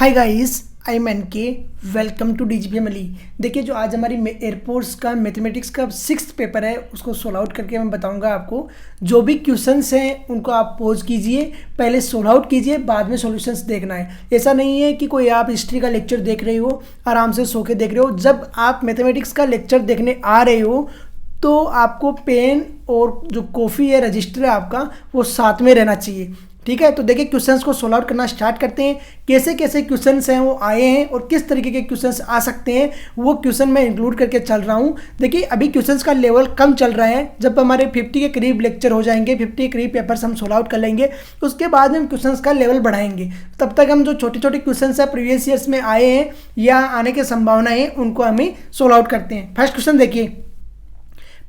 Hi guys, I am N K. Welcome to DG family. देखिए, जो आज हमारी एयरपोर्ट्स का मैथमेटिक्स का 6th पेपर है उसको सोल्व आउट करके मैं बताऊंगा आपको। जो भी क्वेश्चंस हैं उनको आप पॉज कीजिए, पहले सोल्व आउट कीजिए, बाद में सॉल्यूशंस देखना है। ऐसा नहीं है कि कोई आप हिस्ट्री का लेक्चर देख रहे हो, आराम से सो के देख रहे हो। जब आप मैथमेटिक्स का लेक्चर देखने आ रहे हो तो आपको पेन और जो कॉफ़ी है, रजिस्टर है आपका, वो साथ में रहना चाहिए। ठीक है, तो देखिए क्वेश्चंस को सोल्व आउट करना स्टार्ट करते हैं। कैसे कैसे क्वेश्चंस हैं वो आए हैं और किस तरीके के क्वेश्चंस आ सकते हैं वो क्वेश्चन मैं इंक्लूड करके चल रहा हूँ। देखिए, अभी क्वेश्चंस का लेवल कम चल रहा है। जब हमारे 50 के करीब लेक्चर हो जाएंगे, 50 के करीब पेपर्स हम सोल्व आउट कर लेंगे, तो उसके बाद में हम क्वेश्चंस का लेवल बढ़ाएंगे। तब तक हम जो छोटे छोटे क्वेश्चंस है प्रीवियस ईयर्स में आए हैं या आने की संभावना है उनको हमें सोल्व आउट करते हैं। फर्स्ट क्वेश्चन देखिए,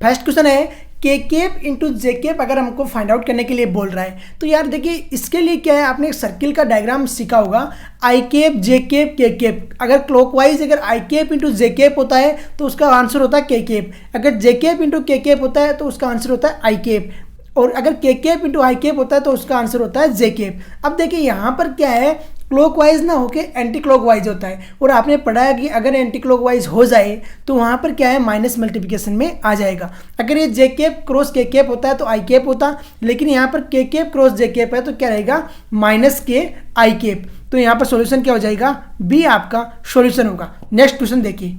फर्स्ट क्वेश्चन है के केप इंटू जे केप अगर हमको फाइंड आउट करने के लिए बोल रहा है। तो यार देखिए, इसके लिए क्या है, आपने एक सर्किल का डायग्राम सीखा होगा, आई केप, जे केप, के केप। अगर क्लॉकवाइज अगर आई केप इंटू जे केप होता है तो उसका आंसर होता है के केप। अगर जे केप इंटू के केप होता है तो उसका आंसर होता है आई केप। और अगर के केप इंटू आई केप होता है तो उसका आंसर होता है जे केप। अब देखिए यहाँ पर क्या है, क्लॉकवाइज ना होके एंटी क्लॉकवाइज होता है। और आपने पढ़ा है कि अगर एंटी क्लॉकवाइज हो जाए तो वहाँ पर क्या है, माइनस मल्टीप्लिकेशन में आ जाएगा। अगर ये जे केप क्रॉस के केप होता है तो आई केप होता, लेकिन यहाँ पर के केप क्रॉस जे केप है तो क्या रहेगा, माइनस के आई केप। तो यहाँ पर सॉल्यूशन क्या हो जाएगा, बी आपका सॉल्यूशन होगा। नेक्स्ट क्वेश्चन देखिए,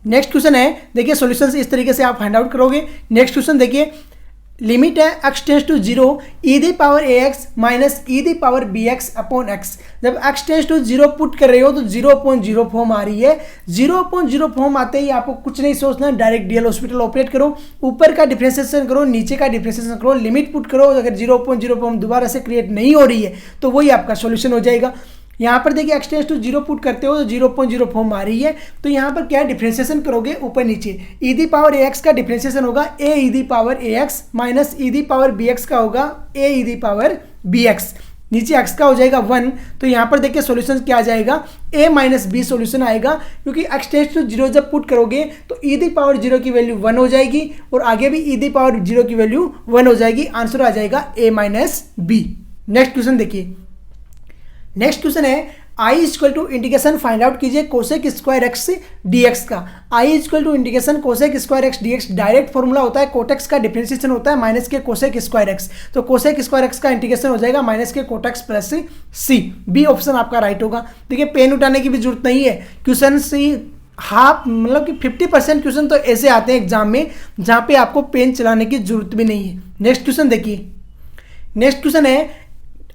नेक्स्ट क्वेश्चन है, देखिए सॉल्यूशन इस तरीके से आप फाइंड आउट करोगे। नेक्स्ट क्वेश्चन देखिए, लिमिट है x tends to 0 e the power a x minus e the power b x upon x. जब x टेंस टू 0 पुट कर रहे हो तो 0/0 फॉर्म आ रही है। 0/0 फॉर्म आते ही आपको कुछ नहीं सोचना, डायरेक्ट डीएल हॉस्पिटल ऑपरेट करो, ऊपर का डिफरेंशिएशन करो, नीचे का डिफरेंशिएशन करो, लिमिट पुट करो। अगर 0/0 फॉर्म दोबारा से क्रिएट नहीं हो रही है तो वही आपका सॉल्यूशन हो जाएगा। यहाँ पर देखिए x टेंस टू 0 पुट करते हो तो 0/0 फॉर्म आ रही है। तो यहाँ पर क्या है, डिफरेंशिएशन करोगे ऊपर नीचे। E the power a x का डिफरेंशिएशन होगा a e the power a x minus e the power b x का होगा a e the power b x. नीचे x का हो जाएगा 1। तो यहाँ पर देखिए सॉल्यूशन क्या आ जाएगा, a माइनस बी सॉल्यूशन आएगा, क्योंकि x टेंस टू 0 जब पुट करोगे तो ई दी पावर 0 की वैल्यू 1 हो जाएगी और आगे भी ई दी पावर 0 की वैल्यू 1 हो जाएगी। आंसर आ जाएगा a minus b. Next question देखिए, नेक्स्ट क्वेश्चन है i equal to integration find out कीजिए कोसेक स्क्वायर एक्स dx का। i equal to integration cosec square x dx direct formula होता है, कोटेक्स का डिफरेंशिएशन होता है माइनस के कोसेक स्क्वायर एक्स। तो कोसेक स्क्वायर एक्स का इंटीग्रेशन हो जाएगा माइनस के cot x plus C. B option आपका राइट होगा। देखिए, पेन उठाने की भी जरूरत नहीं है, क्वेश्चन सी हाफ मतलब कि 50% क्वेश्चन तो ऐसे आते हैं एग्जाम में जहाँ पे आपको पेन चलाने की जरूरत भी नहीं है। नेक्स्ट क्वेश्चन देखिए, नेक्स्ट क्वेश्चन है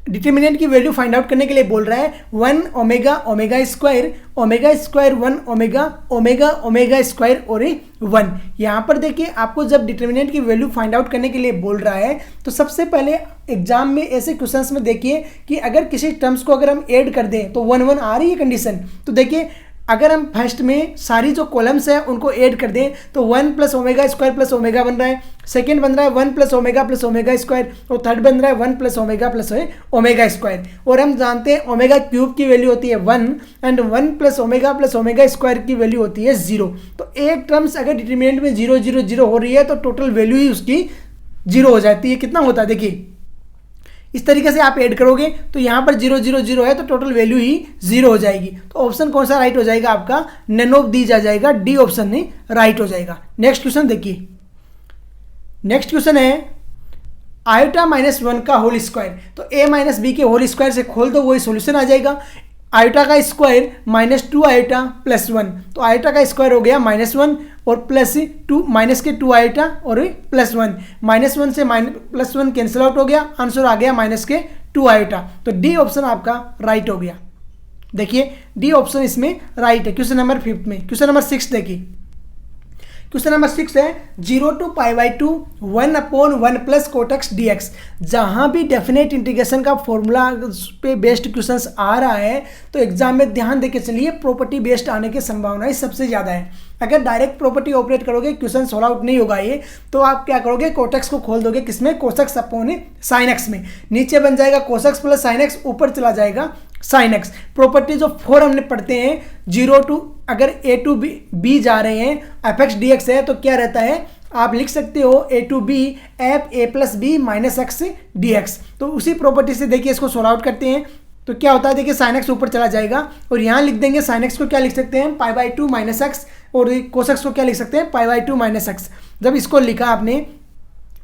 डिटर्मिनेंट की वैल्यू फाइंड आउट करने के लिए बोल रहा है 1 omega omega square 1 omega omega omega square और 1। यहाँ पर देखिए, आपको जब डिटर्मिनेंट की वैल्यू फाइंड आउट करने के लिए बोल रहा है तो सबसे पहले एग्जाम में ऐसे क्वेश्चंस में देखिए कि अगर किसी टर्म्स को अगर हम ऐड कर दें तो 1 1 आ रही है कंडीशन। तो देखिए, अगर हम फर्स्ट में सारी जो कॉलम्स हैं उनको ऐड कर दें तो 1 plus omega square plus omega बन रहा है, सेकेंड बन रहा है 1 प्लस ओमेगा स्क्वायर, और थर्ड बन रहा है 1 प्लस ओमेगा स्क्वायर। और हम जानते हैं ओमेगा क्यूब की वैल्यू होती है 1 एंड 1 प्लस ओमेगा स्क्वायर की वैल्यू होती है 0। तो एक टर्म्स अगर डिटरमिनेंट में 0 0 0 हो रही है तो टोटल वैल्यू ही उसकी 0 हो जाती है। कितना होता है, देखिए इस तरीके से आप ऐड करोगे तो यहाँ पर 0 0 0 है तो टोटल वैल्यू ही 0 हो जाएगी। तो ऑप्शन कौन सा राइट हो जाएगा आपका, नन ऑफ दीज आ जाएगा, डी ऑप्शन ही राइट हो जाएगा। नेक्स्ट क्वेश्चन देखिए, नेक्स्ट क्वेश्चन है आयोटा माइनस 1 का होल स्क्वायर। तो a माइनस बी के होल स्क्वायर से खोल दो, वही सॉल्यूशन आ जाएगा। आयोटा का स्क्वायर माइनस 2 आयोटा प्लस 1, तो आयोटा का स्क्वायर हो गया -1 और प्लस 2 माइनस के 2 आयोटा और प्लस 1, -1 से प्लस 1 कैंसिल आउट हो गया, आंसर आ गया माइनस के 2 आयोटा। तो डी ऑप्शन आपका राइट हो गया। देखिए, डी ऑप्शन इसमें राइट है। क्वेश्चन नंबर 5 में, क्वेश्चन नंबर 6 देखिए, क्वेश्चन नंबर 6 है 0 to π/2 1/1 प्लस कोटेक्स dx। जहाँ भी डेफिनेट इंटीग्रेशन का फॉर्मूला पे बेस्ड क्वेश्चंस आ रहा है तो एग्जाम में ध्यान देके चलिए, प्रॉपर्टी बेस्ड आने की संभावनाएं सबसे ज़्यादा है। अगर डायरेक्ट प्रॉपर्टी ऑपरेट करोगे क्वेश्चन सॉल्व आउट नहीं होगा ये, तो आप क्या करोगे, कोटेक्स को खोल दोगे किसमें, कोसेक्स अपॉन साइन एक्स में। नीचे बन जाएगा कोसेक्स प्लस साइन एक्स, ऊपर चला जाएगा साइन एक्स। प्रॉपर्टीज ऑफ 4 हमने पढ़ते हैं, 0 to अगर a to b जा रहे हैं एफ एक्स डी एक्स है तो क्या रहता है, आप लिख सकते हो a to b f a plus b minus x d x. तो उसी प्रॉपर्टी से देखिए इसको सॉल्व आउट करते हैं। तो क्या होता है, देखिए साइन एक्स ऊपर चला जाएगा और यहाँ लिख देंगे साइन एक्स को क्या लिख सकते हैं π/2 माइनस एक्स, और कोस एक्स को क्या लिख सकते हैं π/2 माइनस एक्स। जब इसको लिखा आपने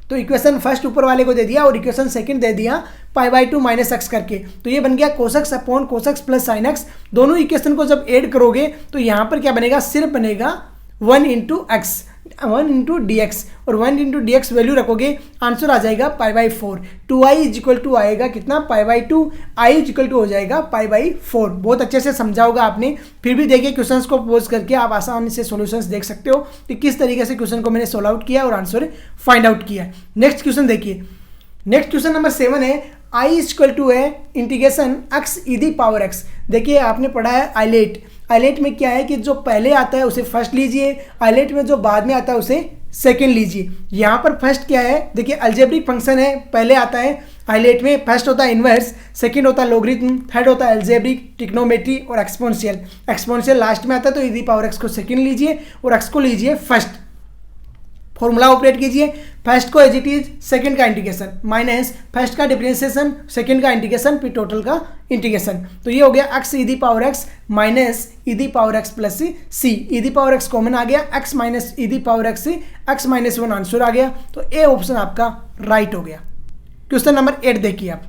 तो इक्वेशन फर्स्ट ऊपर वाले को दे दिया और इक्वेशन सेकंड दे दिया π/2 माइनस एक्स करके, तो ये बन गया cos x upon cos x plus sine x. दोनों इक्वेशन को जब ऐड करोगे तो यहाँ पर क्या बनेगा, सिर्फ बनेगा 1 into x, 1 into D x, और 1 इंटू डी एक्स वैल्यू रखोगे, आंसर आ जाएगा π/4। 2i इज इक्वल टू आएगा कितना π/2, i इज इक्वल टू हो जाएगा π/4। बहुत अच्छे से समझा होगा आपने। फिर भी देखिए क्वेश्चंस को पोज करके आप आसानी से सॉल्यूशंस देख सकते हो कि किस तरीके से क्वेश्चन को मैंने सोल्व आउट किया और आंसर फाइंड आउट किया। नेक्स्ट क्वेश्चन देखिए, नेक्स्ट क्वेश्चन नंबर 7 है i इज इक्वल टू है integration x e the power x। देखिए आपने पढ़ा है आइलेट, आइलेट में क्या है कि जो पहले आता है उसे फर्स्ट लीजिए, आइलेट में जो बाद में आता है उसे सेकंड लीजिए। यहाँ पर फर्स्ट क्या है, देखिए अलजेब्रिक फंक्शन है, पहले आता है आइलेट में, फर्स्ट होता है इन्वर्स, सेकंड होता है लॉगरिथम, थर्ड होता है अलजेब्रिक, ट्रिग्नोमेट्री और एक्सपोनेंशियल। एक्सपोनेंशियल लास्ट में आता है तो ई दी पावर x को सेकंड लीजिए और x को लीजिए फर्स्ट। फॉर्मूला ऑपरेट कीजिए, फर्स्ट को एज इट इज, सेकंड का इंटीग्रेशन माइनस फर्स्ट का डिफरेंशिएशन, सेकंड का इंटीग्रेशन, फिर टोटल का इंटीग्रेशन। तो ये हो गया x e the power x minus e the power x plus C. E the power x common आ गया, x minus e the power x x minus 1 answer आ गया। तो ए ऑप्शन आपका राइट हो गया। क्वेश्चन नंबर 8 देखिए आप,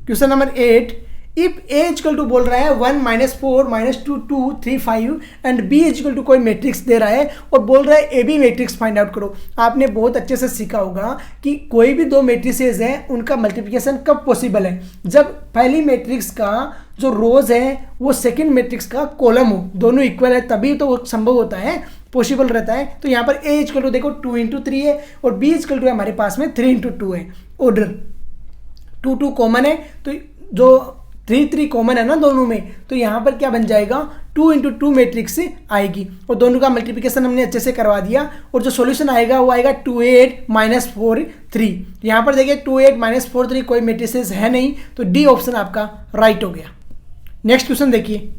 question number 8, if A equal to बोल रहा है 1 minus 4 minus 2 2 3 5 and B equal to कोई मैट्रिक्स दे रहा है और बोल रहा है A B matrix find out करो। आपने बहुत अच्छे से सीखा होगा कि कोई भी दो मैट्रिसेस हैं उनका मल्टीप्लिकेशन कब पॉसिबल है, जब पहली मैट्रिक्स का जो रोज है वो सेकेंड मैट्रिक्स का कॉलम हो, दोनों इक्वल है, तभी तो वो संभव होता है, पॉसिबल रहता है। तो यहाँ पर ए इक्वल टू देखो 2 इंटू 3 है और बी इक्वल टू हमारे पास में 3 इंटू 2 है। ऑर्डर 2 2 कॉमन है, तो जो 3 3 कॉमन है ना दोनों में, तो यहाँ पर क्या बन जाएगा 2 इंटू 2 मैट्रिक्स आएगी और दोनों का मल्टीप्लिकेशन हमने अच्छे से करवा दिया और जो सॉल्यूशन आएगा वो आएगा 28 माइनस 4 3। यहाँ पर देखिए 28 माइनस 4 3 कोई मैट्रिसेस है नहीं, तो डी ऑप्शन आपका राइट हो गया। नेक्स्ट क्वेश्चन देखिए,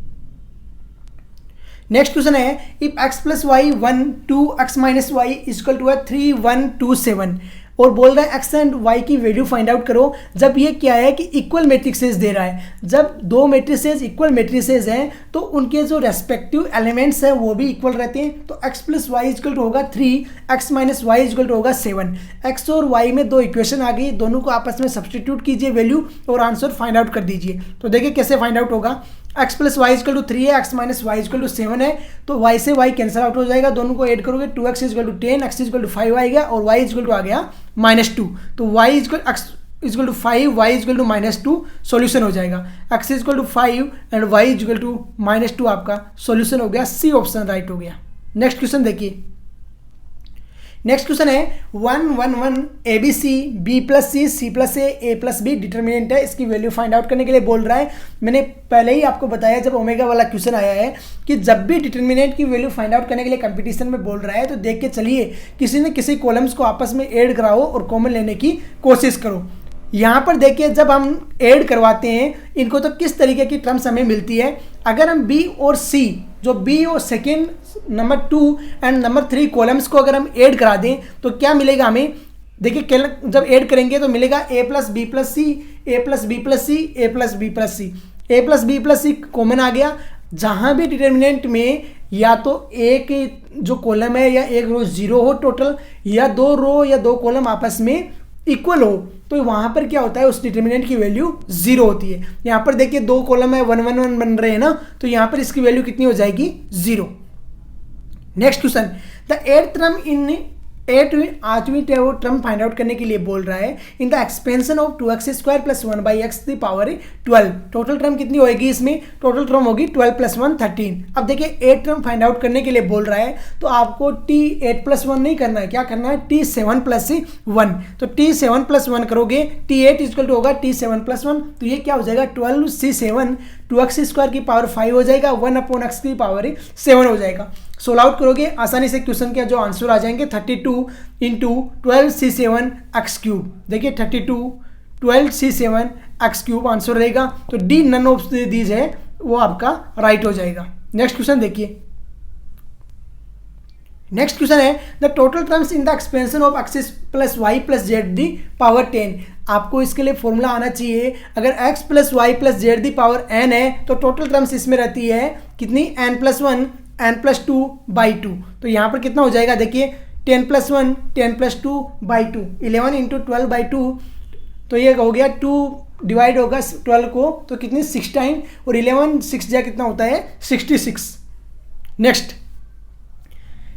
नेक्स्ट क्वेश्चन है if x plus y 1 2 x minus y equal to 3 1 2 7 और बोल रहा है x एंड y की वैल्यू फाइंड आउट करो। जब ये क्या है कि इक्वल मैट्रिसेस दे रहा है, जब दो मैट्रिसेस इक्वल मैट्रिसेस हैं तो उनके जो रेस्पेक्टिव एलिमेंट्स हैं वो भी इक्वल रहते हैं। तो x plus y equal to होगा 3, x minus y equal to होगा 7। x और y में दो इक्वेशन आ गई, दोनों को आपस में सब्सटीट्यूट कीजिए वैल्यू और आंसर फाइंड आउट कर दीजिए। तो देखिए कैसे फाइंड आउट होगा, x plus y equal to 3 है, x minus y equal to 7 है, तो y से y कैंसिल आउट हो जाएगा, दोनों को ऐड करोगे 2x equal to 10, x equal to 5 आएगा और y इक्वल टू आ गया -2। तो y equal x equal to 5, y equal to -2 solution हो जाएगा। x equal to 5 and y equal to -2 आपका सॉल्यूशन हो गया, सी ऑप्शन राइट हो गया। नेक्स्ट क्वेश्चन देखिए, नेक्स्ट क्वेश्चन है 1 1 1 a b c b plus c c plus a plus b determinant है, इसकी वैल्यू फाइंड आउट करने के लिए बोल रहा है। मैंने पहले ही आपको बताया जब ओमेगा वाला क्वेश्चन आया है कि जब भी डिटर्मिनेंट की वैल्यू फाइंड आउट करने के लिए कंपटीशन में बोल रहा है तो देख के चलिए किसी न किसी कॉलम्स को आपस में ऐड कराओ और कॉमन लेने की कोशिश करो। यहाँ पर देखिए जब हम ऐड करवाते हैं इनको तो किस तरीके की टर्म्स हमें मिलती है। अगर हम बी और सी, जो बी और second number 2 and number 3 columns को अगर हम ऐड करा दें तो क्या मिलेगा हमें, देखिए जब ऐड करेंगे तो मिलेगा a plus b plus c, a plus b plus c, a plus b plus c, a plus b plus c common आ गया। जहाँ भी डिटर्मिनेंट में या तो एक जो कॉलम है या एक रो 0 हो टोटल, या दो रो या दो कॉलम आपस में इक्वल हो, तो वहां पर क्या होता है उस डिटर्मिनेंट की वैल्यू 0 होती है। यहाँ पर देखिए दो कॉलम है 1 1 1 बन रहे हैं ना, तो यहाँ पर इसकी वैल्यू कितनी हो जाएगी 0। Next question, the eight term in 8वीं टर्म फाइंड आउट करने के लिए बोल रहा है इन the expansion of 2x square plus 1/x the power 12। Total term कितनी होगी इसमें, टोटल टर्म होगी 12 प्लस 1 13। अब देखिए 8 टर्म फाइंड आउट करने के लिए बोल रहा है तो आपको t8 प्लस 1 नहीं करना है, क्या करना है t7 प्लस 1। तो t7 प्लस 1 करोगे t8 इक्वल टू होगा t7 प्लस 1, तो ये क्या हो जाएगा 12c7 2x स्क्वायर की पावर 5 हो जाएगा, 1/x की पावर 7 हो जाएगा। सोल्व आउट करोगे आसानी से क्वेश्चन के जो आंसर आ जाएंगे 32 इंटू 12c7 x क्यूब। देखिए 32 12c7 x क्यूब आंसर रहेगा, तो डी नन ऑफ दीज है वो आपका राइट हो जाएगा। नेक्स्ट क्वेश्चन देखिए, नेक्स्ट क्वेश्चन है the total terms in the expansion of x plus y plus z the power 10। आपको इसके लिए फॉर्मूला आना चाहिए, अगर x plus y plus z the power n है तो टोटल टर्म्स इसमें रहती है कितनी, n plus 1 n plus 2 by 2। तो यहाँ पर कितना हो जाएगा, देखिए 10 plus 1 10 plus 2 by 2, 11 into 12 by 2, तो ये हो गया 2 डिवाइड होगा 12 को तो कितनी 6 टाइम, और 11 6 जा कितना होता है 66। नेक्स्ट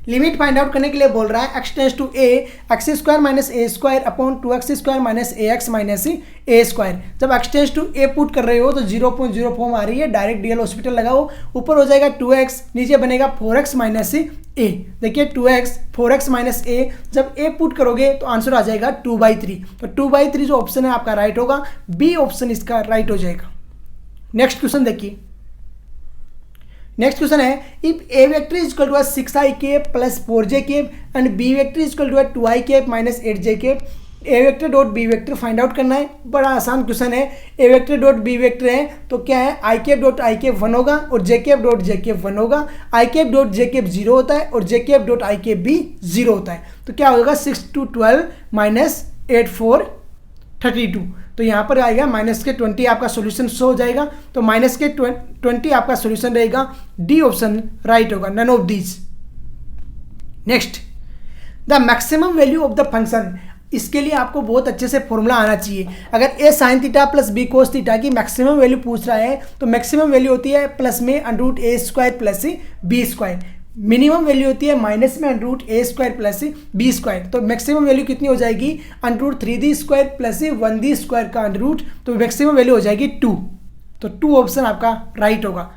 लिमिट फाइंड आउट करने के लिए बोल रहा है x tends to a x square minus a square upon 2x square minus a x minus a square. जब x tends to a put कर रहे हो तो 0.0 फॉर्म आ रही है, डायरेक्ट डीएल हॉस्पिटल लगाओ, ऊपर हो जाएगा 2x, नीचे बनेगा 4x माइनस ए। देखिए 2x 4x माइनस ए, जब a पुट करोगे तो आंसर आ जाएगा 2/3। तो 2/3 जो ऑप्शन है आपका राइट होगा, बी ऑप्शन इसका राइट हो जाएगा। नेक्स्ट क्वेश्चन देखिए, नेक्स्ट क्वेश्चन है if a vector is equal to 6i cap plus 4j cap and b vector is equal to 2i cap minus 8j cap, a vector dot b vector find out करना है। बड़ा आसान question है, a vector dot b vector है तो क्या है, i cap dot i cap 1 होगा और j cap dot j cap 1 होगा, आई कैप डॉट जे कैप 0 होता है और j cap dot i cap भी 0 होता है। तो क्या होगा 6 to 12 माइनस 8 4 32, तो यहाँ पर आएगा माइनस के 20 आपका सोल्यूशन शो हो जाएगा, तो माइनस के 20 आपका सोल्यूशन रहेगा, डी ऑप्शन राइट होगा, none of these. Next the maximum value of the function, इसके लिए आपको बहुत अच्छे से फॉर्मूला आना चाहिए। अगर a sine theta plus b cos theta की मैक्सिमम वैल्यू पूछ रहा है तो मैक्सिमम वैल्यू होती है प्लस में under a square plus b square, minimum value होती है माइनस में under a square plus b square. तो मैक्सिमम वैल्यू कितनी हो जाएगी, under 3d square plus 1d square का अंडर रूट, तो मैक्सिमम वैल्यू हो जाएगी 2। तो 2 ऑप्शन आपका राइट होगा,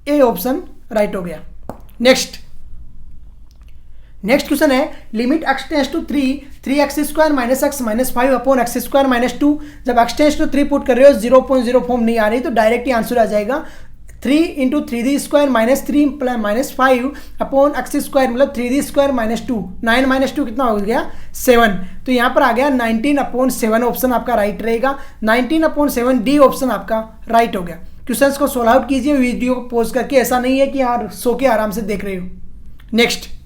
ए ऑप्शन राइट हो गया। नेक्स्ट क्वेश्चन है limit x tends to 3x square minus x minus 5 upon x square minus 2। जब x टेंस टू 3 पुट कर रहे हो 0.0 फॉर्म नहीं आ रही तो डायरेक्ट ही आंसर आ जाएगा 3 into 3d square minus 3 plus minus 5 upon x square मतलब 3d स्क्वायर माइनस 2, 9 माइनस 2 कितना हो गया 7। तो यहाँ पर आ गया 19/7 ऑप्शन आपका राइट रहेगा, 19/7 डी ऑप्शन आपका राइट हो गया। क्वेश्चंस को सोल्व आउट कीजिए वीडियो को पॉज करके, ऐसा नहीं है कि यार सो के आराम से देख रहे हो। Next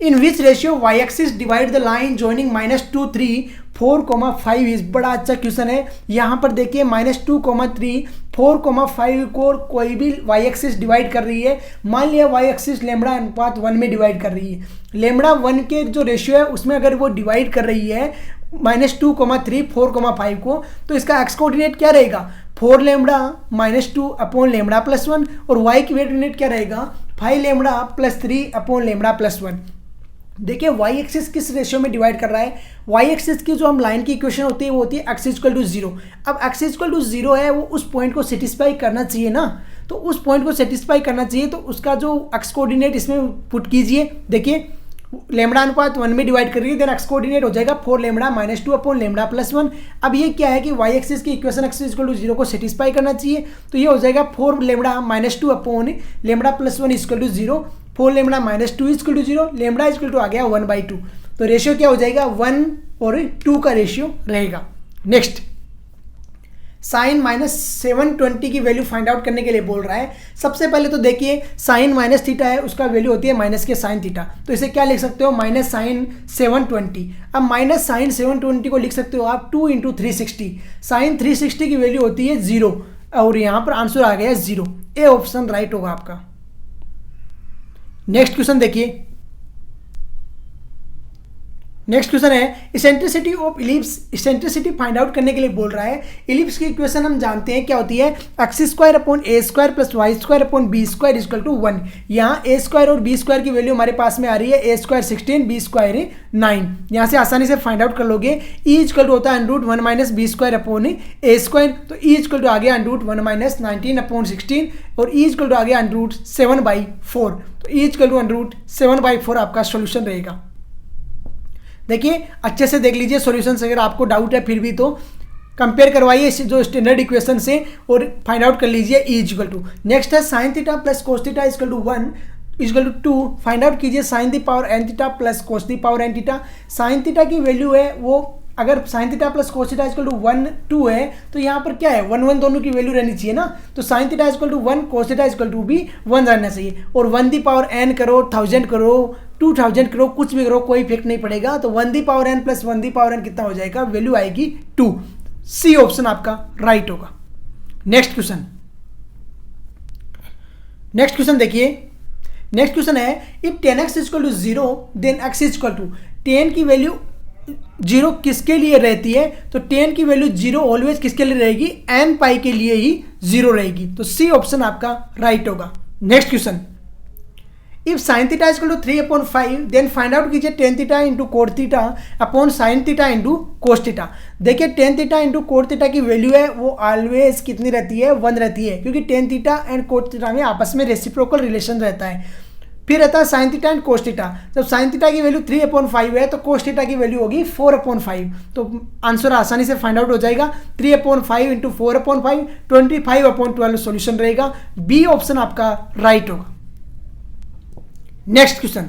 in which ratio y axis divide the line joining -2 3 4,5 is, बड़ा अच्छा क्वेश्चन है। यहाँ पर देखिए -2, 3 4,5 को कोई भी y एक्सिस डिवाइड कर रही है, मान लिया y एक्सिस लेमड़ा अनुपात 1 में डिवाइड कर रही है, लेमड़ा 1 के जो रेशियो है उसमें अगर वो डिवाइड कर रही है -2, 3 4,5 को, तो इसका x कोऑर्डिनेट क्या रहेगा 4 लेमड़ा -2 अपॉन लेमड़ा प्लस 1, और y की कोऑर्डिनेट क्या रहेगा 5 lambda plus 3 upon lambda plus 1। देखिए y एक्सिस किस रेशियो में डिवाइड कर रहा है, y एक्सिस की जो हम लाइन की इक्वेशन होती है वो होती है x इक्वल टू 0। अब x इक्वल टू 0 है, वो उस पॉइंट को सेटिस्फाई करना चाहिए ना, तो उस पॉइंट को सेटिस्फाई करना चाहिए तो उसका जो x कोऑर्डिनेट इसमें पुट कीजिए। देखिए लेमड़ा अनुपात 1 में डिवाइड कर रही है, देन x कोऑर्डिनेट हो जाएगा 4 लेमड़ा -2 अपॉन लेमड़ा प्लस 1। अब ये क्या है कि y एक्सिस की इक्वेशन x इक्वल टू 0 को सेटिस्फाई करना चाहिए, तो ये हो जाएगा 4 lambda -2 upon lambda plus 1 equal to 0, 4 lambda -2 equal to 0, lambda equal to आ गया 1/2। तो रेशियो क्या हो जाएगा 1 और 2 का रेशियो रहेगा। नेक्स्ट साइन -720 की वैल्यू फाइंड आउट करने के लिए बोल रहा है। सबसे पहले तो देखिए साइन माइनस थीटा है, उसका वैल्यू होती है माइनस के साइन थीटा, तो इसे क्या लिख सकते हो माइनस साइन 720। अब माइनस साइन 720 को लिख सकते हो आप 2 इंटू 360, साइन 360 की वैल्यू होती है 0, और यहाँ पर आंसर आ गया 0, ए ऑप्शन राइट होगा आपका। नेक्स्ट क्वेश्चन देखिए, नेक्स्ट क्वेश्चन है eccentricity of ellipse, eccentricity find out करने के लिए बोल रहा है। इलिप्स की इक्वेशन हम जानते हैं क्या होती है, x square upon a square plus y square upon b square equal to 1। यहाँ ए स्क्वायर और बी स्क्वायर की वैल्यू हमारे पास में आ रही है, ए स्क्वायर 16 बी स्क्वायर 9, यहाँ से आसानी से फाइंड आउट कर लोगे। ई इक्वल टू होता है under root 1 minus b square upon a square, तो ई इक्वल टू आ गया अंडर रूट 1 माइनस 19 अपॉन 16, और ई इक्वल टू आ गया अंडर रूट 7/4, तो e equal to under root 7/4 आपका सोल्यूशन रहेगा। देखिए अच्छे से देख लीजिए सॉल्यूशंस, अगर आपको डाउट है फिर भी तो कंपेयर करवाइए जो स्टैंडर्ड इक्वेशन से और फाइंड आउट कर लीजिए ई इक्वल टू। नेक्स्ट है sine theta plus cos theta equal to 1 equal to 2, find out कीजिए sine the power n theta plus cos the power n theta. Sine theta की value है वो अगर sine theta plus cos theta equal to 1 2 है तो यहाँ पर क्या है 1 1 दोनों की वैल्यू रहनी चाहिए ना, तो sine theta equal to 1 cos theta equal to भी 1 रहना चाहिए। और 1 दी पावर n करो, 1000 करो, 2000 करो, कुछ भी करो, कोई इफेक्ट नहीं पड़ेगा। तो 1 the power n plus 1 the power n कितना हो जाएगा, वैल्यू आएगी 2। सी ऑप्शन आपका राइट होगा। नेक्स्ट क्वेश्चन देखिए। नेक्स्ट क्वेश्चन है if 10x equal to 0 then x equal to 10 की वैल्यू 0 किसके लिए रहती है, तो 10 की वैल्यू 0 ऑलवेज किसके लिए रहेगी, n पाई के लिए ही 0 रहेगी। तो सी ऑप्शन आपका राइट होगा। Next question if sine theta equal to 3/5 then find out कीजिए tan theta into cot theta upon sine theta into cos theta. देखिए tan theta into cot value की वैल्यू है वो ऑलवेज कितनी रहती है, 1 रहती है, क्योंकि tan theta and cot theta में आपस में रेसिप्रोकल रिलेशन रहता है। फिर रहता है sine theta and cos theta. जब साइन थीटा की वैल्यू 3/5 है तो कोस थीटा की वैल्यू होगी 4/5। तो आंसर आसानी से फाइंड आउट हो जाएगा। 3/5 इंटू 4/5 25/12 सॉल्यूशन रहेगा। बी ऑप्शन आपका राइट होगा। नेक्स्ट क्वेश्चन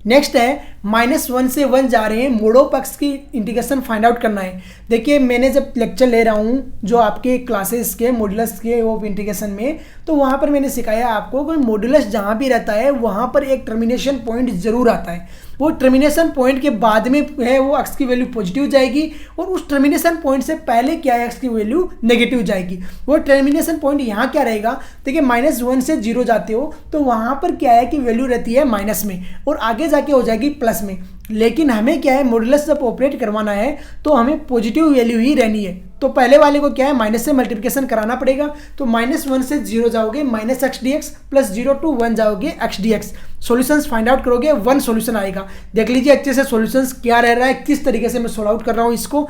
नेक्स्ट है -1 से 1 जा रहे हैं, मोड़ो पक्ष की इंटीग्रेशन फाइंड आउट करना है। देखिए मैंने जब लेक्चर ले रहा हूँ जो आपके क्लासेस के मॉडुलस के वो इंटीग्रेशन में, तो वहाँ पर मैंने सिखाया आपको कि मॉडुलस जहाँ भी रहता है वहाँ पर एक टर्मिनेशन पॉइंट जरूर आता है। वो टर्मिनेशन पॉइंट के बाद में है वो एक्स की वैल्यू पॉजिटिव जाएगी, और उस टर्मिनेशन पॉइंट से पहले क्या है एक्स की वैल्यू नेगेटिव जाएगी। वो टर्मिनेशन पॉइंट यहाँ क्या रहेगा, देखिए -1 से 0 जाते हो तो वहाँ पर क्या है कि वैल्यू रहती है माइनस में और आगे जाके हो जाएगी प्लस में। लेकिन हमें क्या है मॉडुलस जब ऑपरेट करवाना है तो हमें पॉजिटिव वैल्यू ही रहनी है। तो पहले वाले को क्या है माइनस से मल्टीप्लिकेशन कराना पड़ेगा। तो -1 से 0 जाओगे -x dx प्लस 0 to 1 जाओगे x dx। Solutions find out करोगे 1 सॉल्यूशन आएगा। देख लीजिए अच्छे से सॉल्यूशंस क्या रह रहा है, किस तरीके से मैं सॉल्व आउट कर रहा हूँ इसको।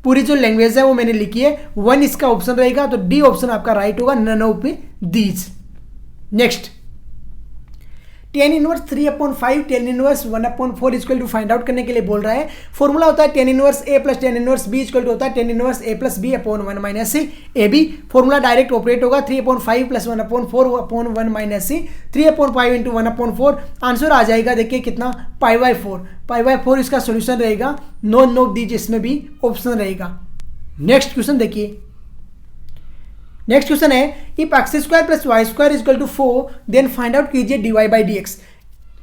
पूरी जो लैंग्वेज है वो मैंने लिखी है। 1 इसका ऑप्शन रहेगा, तो डी ऑप्शन आपका राइट होगा, none of these. Next tan inverse 3/5 tan inverse 1/4 equal to find out करने के लिए बोल रहा है। फॉर्मूला होता है tan inverse a plus tan inverse b equal to होता है tan inverse a plus b upon 1 minus c a b. Formula direct operate होगा 3/5 plus 1/4 upon 1 minus c। 3/5 into 1/4 answer आ जाएगा। देखिए कितना π/4 इसका सोल्यूशन रहेगा। नो दीजिए इसमें भी ऑप्शन रहेगा। नेक्स्ट क्वेश्चन देखिए। नेक्स्ट क्वेश्चन है if x² plus y² equal to 4 then find out कीजिए dy/dx।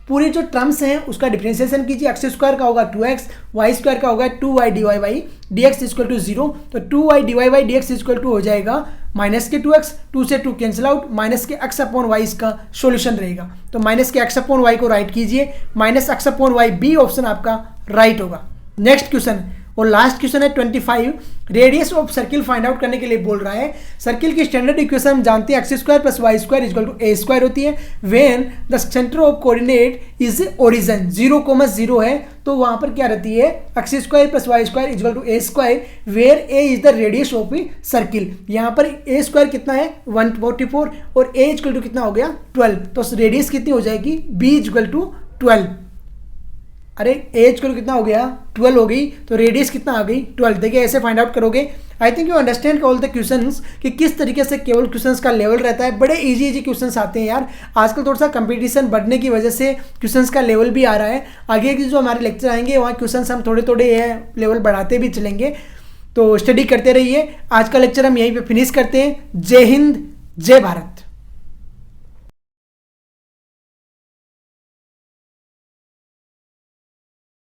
पूरी जो टर्म्स हैं उसका डिफरेंशिएशन कीजिए। x² का होगा 2x, y² का होगा 2y dy/dx इक्वल टू 0। तो 2y dy/dx इक्वल टू हो जाएगा माइनस के 2x, 2 से 2 कैंसिल आउट, माइनस के x अपॉन y इसका सॉल्यूशन रहेगा। तो माइनस के x अपॉन y को राइट कीजिए, minus x upon y B option आपका राइट होगा। नेक्स्ट क्वेश्चन और लास्ट क्वेश्चन है 25। Radius of circle find out करने के लिए बोल रहा है। सर्किल की स्टैंडर्ड इक्वेशन हम जानते हैं x² plus y² equal to a² होती है। When the centre of coordinate is origin 0,0 है तो वहां पर क्या रहती है x² plus y² equal to a² where a is the radius of circle. यहाँ पर a² कितना है 144 और a इक्वल टू कितना हो गया 12। तो रेडियस कितनी हो जाएगी b इक्वल टू 12। अरे एज को कितना हो गया 12 हो गई, तो रेडियस कितना आ गई 12। देखिए ऐसे फाइंड आउट करोगे। I think you understand all the questions कि किस तरीके से केवल क्वेश्चंस का लेवल रहता है। बड़े इजी क्वेश्चंस आते हैं यार। आजकल थोड़ा सा कंपटीशन बढ़ने की वजह से क्वेश्चंस का लेवल भी आ रहा है। आगे की जो हमारे लेक्चर आएंगे वहाँ क्वेश्चंस हम थोड़े थोड़े लेवल बढ़ाते भी चलेंगे, तो स्टडी करते रहिए। आज का लेक्चर हम यहीं पर फिनिश करते हैं। जय हिंद, जय भारत।